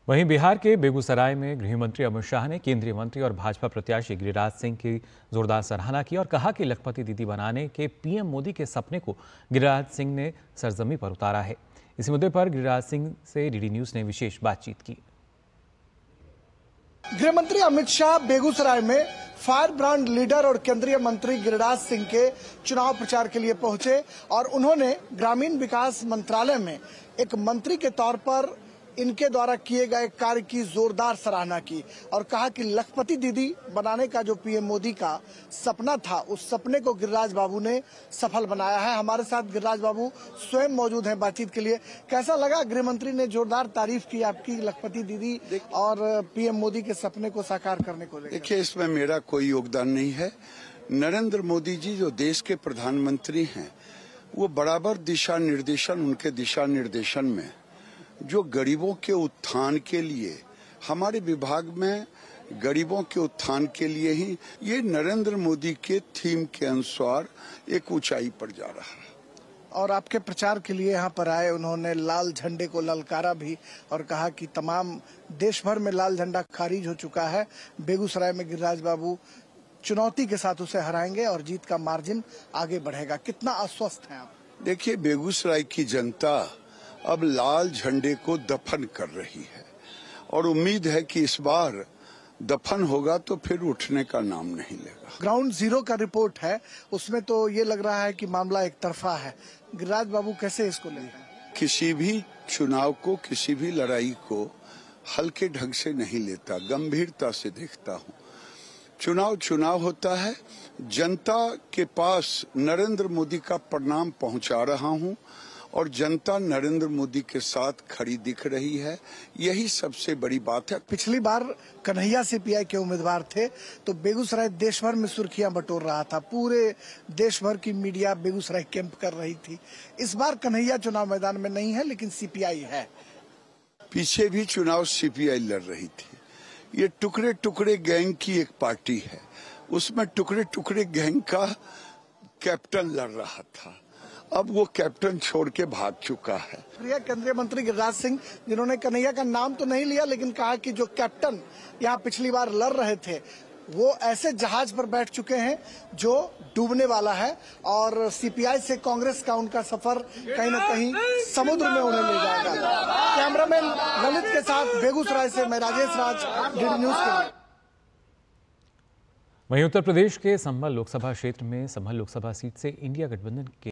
वहीं बिहार के बेगूसराय में गृह मंत्री अमित शाह ने केंद्रीय मंत्री और भाजपा प्रत्याशी गिरिराज सिंह की जोरदार सराहना की और कहा कि लखपति दीदी बनाने के पीएम मोदी के सपने को गिरिराज सिंह ने सरजमी पर उतारा है। इस मुद्दे पर गिरिराज सिंह से डीडी न्यूज ने विशेष बातचीत की। गृह मंत्री अमित शाह बेगूसराय में फायर ब्रांड लीडर और केंद्रीय मंत्री गिरिराज सिंह के चुनाव प्रचार के लिए पहुंचे और उन्होंने ग्रामीण विकास मंत्रालय में एक मंत्री के तौर पर इनके द्वारा किए गए कार्य की जोरदार सराहना की और कहा कि लखपति दीदी बनाने का जो पीएम मोदी का सपना था, उस सपने को गिरिराज बाबू ने सफल बनाया है। हमारे साथ गिरिराज बाबू स्वयं मौजूद हैं बातचीत के लिए। कैसा लगा? गृह मंत्री ने जोरदार तारीफ की आपकी लखपति दीदी और पीएम मोदी के सपने को साकार करने को लेकर। देखिए, इसमें मेरा कोई योगदान नहीं है। नरेंद्र मोदी जी जो देश के प्रधानमंत्री हैं, वो बराबर दिशा निर्देशन में जो गरीबों के उत्थान के लिए, हमारे विभाग में गरीबों के उत्थान के लिए ही ये नरेंद्र मोदी के थीम के अनुसार एक ऊंचाई पर जा रहा है। और आपके प्रचार के लिए यहाँ पर आए, उन्होंने लाल झंडे को ललकारा भी और कहा कि तमाम देश भर में लाल झंडा खारिज हो चुका है। बेगूसराय में गिरिराज बाबू चुनौती के साथ उसे हराएंगे और जीत का मार्जिन आगे बढ़ेगा। कितना आश्वस्त हैं आप? देखिए, बेगूसराय की जनता अब लाल झंडे को दफन कर रही है और उम्मीद है कि इस बार दफन होगा तो फिर उठने का नाम नहीं लेगा। ग्राउंड जीरो का रिपोर्ट है, उसमें तो ये लग रहा है कि मामला एक तरफा है। गिरिराज बाबू कैसे इसको लेते हैं? किसी भी चुनाव को, किसी भी लड़ाई को हल्के ढंग से नहीं लेता, गंभीरता से देखता हूँ। चुनाव होता है। जनता के पास नरेंद्र मोदी का प्रणाम पहुंचा रहा हूँ और जनता नरेंद्र मोदी के साथ खड़ी दिख रही है, यही सबसे बड़ी बात है। पिछली बार कन्हैया सीपीआई के उम्मीदवार थे तो बेगूसराय देश भर में सुर्खियां बटोर रहा था, पूरे देश भर की मीडिया बेगूसराय कैंप कर रही थी। इस बार कन्हैया चुनाव मैदान में नहीं है, लेकिन सीपीआई है। पीछे भी चुनाव सीपीआई लड़ रही थी। ये टुकड़े टुकड़े गैंग की एक पार्टी है, उसमें टुकड़े टुकड़े गैंग का कैप्टन लड़ रहा था। अब वो कैप्टन छोड़ के भाग चुका है। केंद्रीय मंत्री गिरिराज सिंह, जिन्होंने कन्हैया का नाम तो नहीं लिया, लेकिन कहा कि जो कैप्टन यहाँ पिछली बार लड़ रहे थे, वो ऐसे जहाज पर बैठ चुके हैं जो डूबने वाला है और सीपीआई से कांग्रेस का उनका सफर कहीं न कहीं समुद्र में उन्हें ले जाएगा। कैमरामैन ललित के साथ बेगूसराय से मैं राजेश राज, डीडी न्यूज के लिए। वहीं उत्तर प्रदेश के संभल लोकसभा क्षेत्र में संभल लोकसभा सीट से इंडिया गठबंधन के